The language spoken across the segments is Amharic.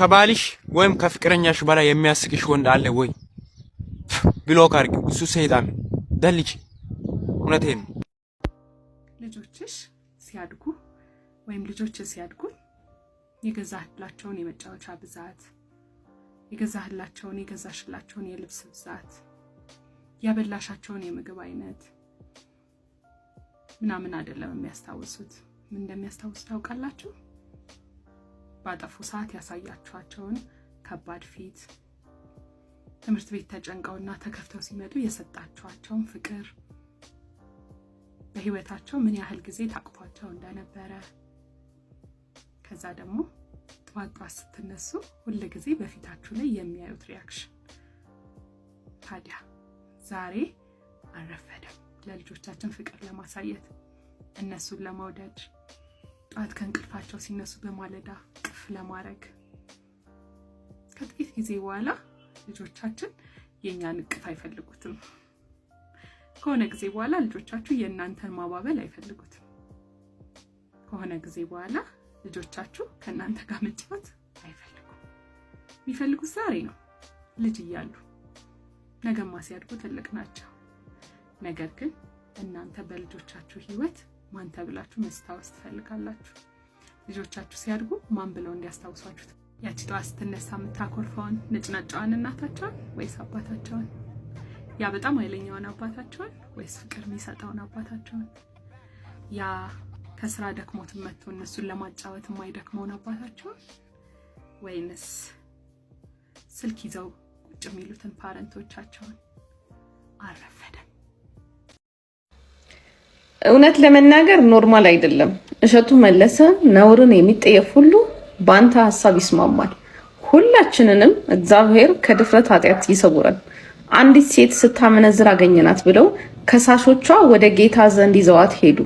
ከባልሽ ወይም ከፍቅረኛሽ በላይ የሚያስቅሽ ወንድ አለ ወይ? ብሎክ አድርጊ። እሱ ሰይጣን ደልጂ። እውነቴን ነው። ልጆችሽ ሲያድጉ ወይም ልጆችሽ ሲያድጉ የገዛህላቸውን የመጫወቻ ብዛት፣ የገዛሽላቸውን የልብስ ብዛት፣ ያበላሻቸውን የምግብ አይነት ምናምን አይደለም የሚያስታውሱት። ምን እንደሚያስታውሱ ታውቃላችሁ? ባጠፉ ሰዓት ያሳያችኋቸውን ከባድ ፊት፣ ትምህርት ቤት ተጨንቀውና ተከፍተው ሲመጡ የሰጣችኋቸውን ፍቅር፣ በህይወታቸው ምን ያህል ጊዜ ታቅፏቸው እንደነበረ፣ ከዛ ደግሞ ጧት ስትነሱ ሁሉ ጊዜ በፊታችሁ ላይ የሚያዩት ሪአክሽን። ታዲያ ዛሬ አረፈደም ለልጆቻችን ፍቅር ለማሳየት፣ እነሱን ለመውደድ፣ ጧት ከእንቅልፋቸው ሲነሱ በማለዳ ቅፍ ለማድረግ። ከጥቂት ጊዜ በኋላ ልጆቻችን የኛን እቅፍ አይፈልጉትም። ከሆነ ጊዜ በኋላ ልጆቻችሁ የእናንተን ማባበል አይፈልጉትም። ከሆነ ጊዜ በኋላ ልጆቻችሁ ከእናንተ ጋር መጫወት አይፈልጉም። የሚፈልጉት ዛሬ ነው፣ ልጅ እያሉ። ነገማ ሲያድጉ ትልቅ ናቸው። ነገር ግን እናንተ በልጆቻችሁ ህይወት ማን ተብላችሁ መስታወስ ትፈልጋላችሁ? ልጆቻችሁ ሲያድጉ ማን ብለው እንዲያስታውሷችሁ? ያቺ ጧት ስትነሳ የምታኮርፈውን ንጭናጫዋን እናታቸውን ወይስ አባታቸውን? ያ በጣም ኃይለኛውን አባታቸውን ወይስ ፍቅር የሚሰጠውን አባታቸውን? ያ ከስራ ደክሞት መጥቶ እነሱን ለማጫወት የማይደክመውን አባታቸውን? ወይንስ ስልክ ይዘው ቁጭ የሚሉትን ፓረንቶቻቸውን? አረፈደም። እውነት ለመናገር ኖርማል አይደለም። እሸቱ መለሰ ነውርን የሚጠየፍ ሁሉ ባንተ ሐሳብ ይስማማል። ሁላችንንም እግዚአብሔር ከድፍረት ኃጢአት ይሰውረን። አንዲት ሴት ስታመነዝር አገኘናት ብለው ከሳሾቿ ወደ ጌታ ዘንድ ይዘዋት ሄዱ።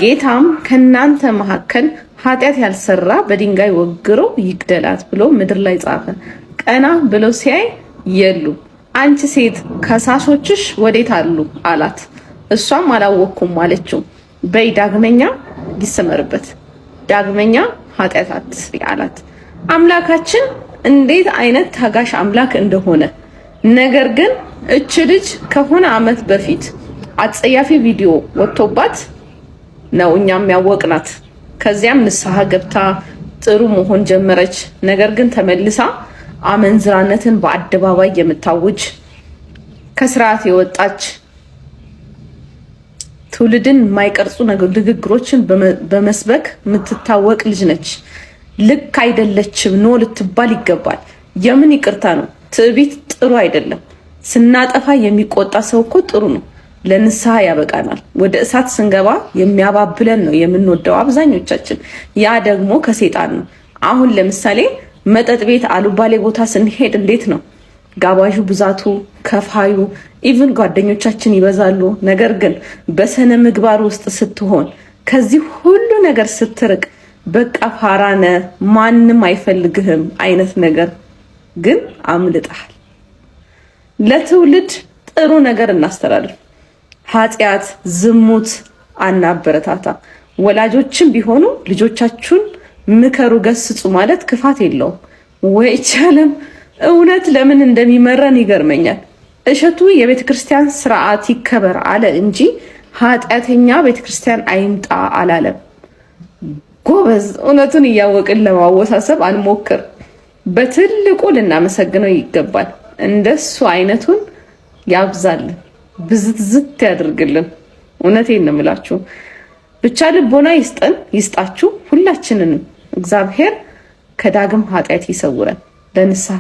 ጌታም ከናንተ መካከል ኃጢአት ያልሰራ በድንጋይ ወግሮ ይግደላት ብሎ ምድር ላይ ጻፈ። ቀና ብሎ ሲያይ የሉ። አንቺ ሴት ከሳሾችሽ ወዴት አሉ አላት። እሷም አላወኩም አለችው። በይ ዳግመኛ ይሰመርበት፣ ዳግመኛ ኃጢአት አትስሪ አላት። አምላካችን እንዴት አይነት ታጋሽ አምላክ እንደሆነ። ነገር ግን እች ልጅ ከሆነ አመት በፊት አጸያፊ ቪዲዮ ወጥቶባት ነው እኛም ያወቅናት። ከዚያም ንስሐ ገብታ ጥሩ መሆን ጀመረች። ነገር ግን ተመልሳ አመንዝራነትን በአደባባይ የምታውጅ ከስርዓት የወጣች ትውልድን የማይቀርጹ ንግግሮችን በመስበክ የምትታወቅ ልጅ ነች። ልክ አይደለችም። ኖ ልትባል ይገባል። የምን ይቅርታ ነው? ትዕቢት ጥሩ አይደለም። ስናጠፋ የሚቆጣ ሰው እኮ ጥሩ ነው፣ ለንስሐ ያበቃናል። ወደ እሳት ስንገባ የሚያባብለን ነው የምንወደው አብዛኞቻችን። ያ ደግሞ ከሰይጣን ነው። አሁን ለምሳሌ መጠጥ ቤት፣ አሉባሌ ቦታ ስንሄድ እንዴት ነው ጋባዡ ብዛቱ፣ ከፋዩ፣ ኢቭን ጓደኞቻችን ይበዛሉ። ነገር ግን በሰነ ምግባር ውስጥ ስትሆን፣ ከዚህ ሁሉ ነገር ስትርቅ፣ በቃ ፋራነ ማንም አይፈልግህም አይነት ነገር ግን አምልጣል። ለትውልድ ጥሩ ነገር እናስተላልፍ። ኃጢአት፣ ዝሙት አናበረታታ። ወላጆችም ቢሆኑ ልጆቻችሁን ምከሩ፣ ገስጹ ማለት ክፋት የለውም። ወይ ቻለም እውነት ለምን እንደሚመረን ይገርመኛል። እሸቱ የቤተክርስቲያን ስርዓት ይከበር አለ እንጂ ኃጢአተኛ ቤተክርስቲያን አይምጣ አላለም። ጎበዝ፣ እውነቱን እያወቅን ለማወሳሰብ አንሞክር። በትልቁ ልናመሰግነው ይገባል። እንደሱ አይነቱን ያብዛልን፣ ብዝት ያድርግልን። እውነቴን ነው የምላችሁ። ብቻ ልቦና ይስጠን፣ ይስጣችሁ ሁላችንንም። እግዚአብሔር ከዳግም ኃጢአት ይሰውረን፣ ለንስሐ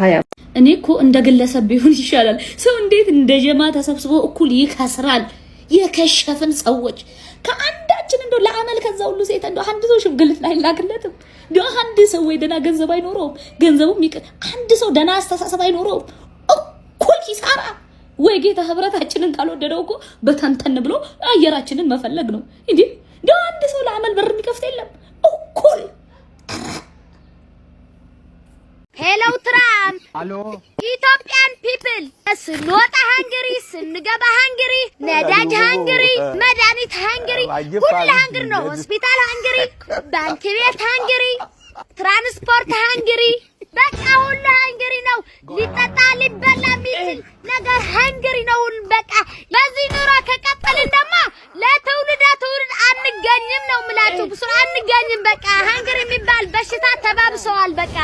እኔ እኮ እንደ ግለሰብ ቢሆን ይሻላል። ሰው እንዴት እንደ ጀማ ተሰብስቦ እኩል ይከስራል? የከሸፍን ሰዎች ከአንዳችን እንደው ለአመል ከዛ ሁሉ ሴት እንደው አንድ ሰው ሽምግልና አይላክለትም። እንደው አንድ ሰው ወይ ደና ገንዘብ አይኖረውም፣ ገንዘቡም ይቅር፣ አንድ ሰው ደና አስተሳሰብ አይኖረውም። እኩል ኪሳራ። ወይ ጌታ ህብረታችንን ካልወደደው እኮ በተንተን ብሎ አየራችንን መፈለግ ነው እንዴ? እንደው አንድ ሰው ለአመል በር የሚከፍት የለም። እኩል ሄሎ ትራምፕ፣ አሎ ኢትዮጵያን ፒፕል፣ ስንወጣ ሃንገሪ፣ ስንገባ ሃንገሪ፣ ነዳጅ ሃንገሪ፣ መድኃኒት ሃንገሪ፣ ሁሉ ሃንገሪ ነው። ሆስፒታል ሃንገሪ፣ ባንክ ቤት ሃንገሪ፣ ትራንስፖርት ሃንገሪ፣ በቃ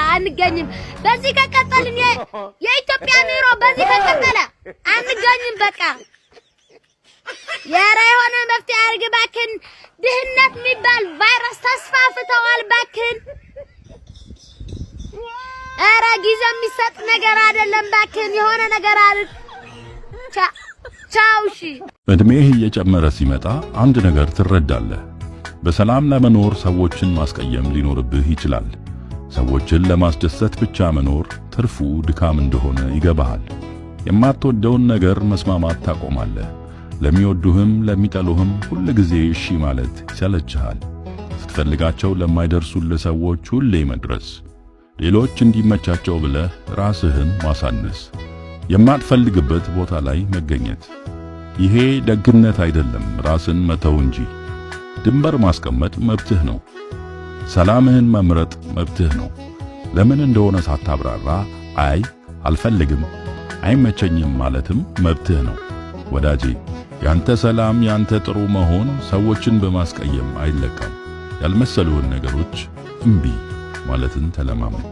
አንገኝም በዚህ ከቀጠልን የኢትዮጵያ ኑሮ በዚህ ከቀጠለ አንገኝም በቃ ያራ የሆነ መፍትሄ አድርግ ባክን ድህነት የሚባል ቫይረስ ተስፋፍተዋል ባክን አረ ጊዜ የሚሰጥ ነገር አይደለም ባክን የሆነ ነገር አድርግ ቻውሺ እድሜህ እየጨመረ ሲመጣ አንድ ነገር ትረዳለህ በሰላም ለመኖር ሰዎችን ማስቀየም ሊኖርብህ ይችላል ሰዎችን ለማስደሰት ብቻ መኖር ትርፉ ድካም እንደሆነ ይገባሃል የማትወደውን ነገር መስማማት ታቆማለህ ለሚወዱህም ለሚጠሉህም ሁሉ ጊዜ እሺ ማለት ይሰለችሃል ስትፈልጋቸው ለማይደርሱልህ ሰዎች ሁሌ መድረስ ሌሎች እንዲመቻቸው ብለህ ራስህን ማሳነስ የማትፈልግበት ቦታ ላይ መገኘት ይሄ ደግነት አይደለም ራስን መተው እንጂ ድንበር ማስቀመጥ መብትህ ነው ሰላምህን መምረጥ መብትህ ነው ለምን እንደሆነ ሳታብራራ አይ አልፈልግም አይመቸኝም ማለትም መብትህ ነው ወዳጄ ያንተ ሰላም ያንተ ጥሩ መሆን ሰዎችን በማስቀየም አይለካም ያልመሰሉህን ነገሮች እምቢ ማለትን ተለማመድ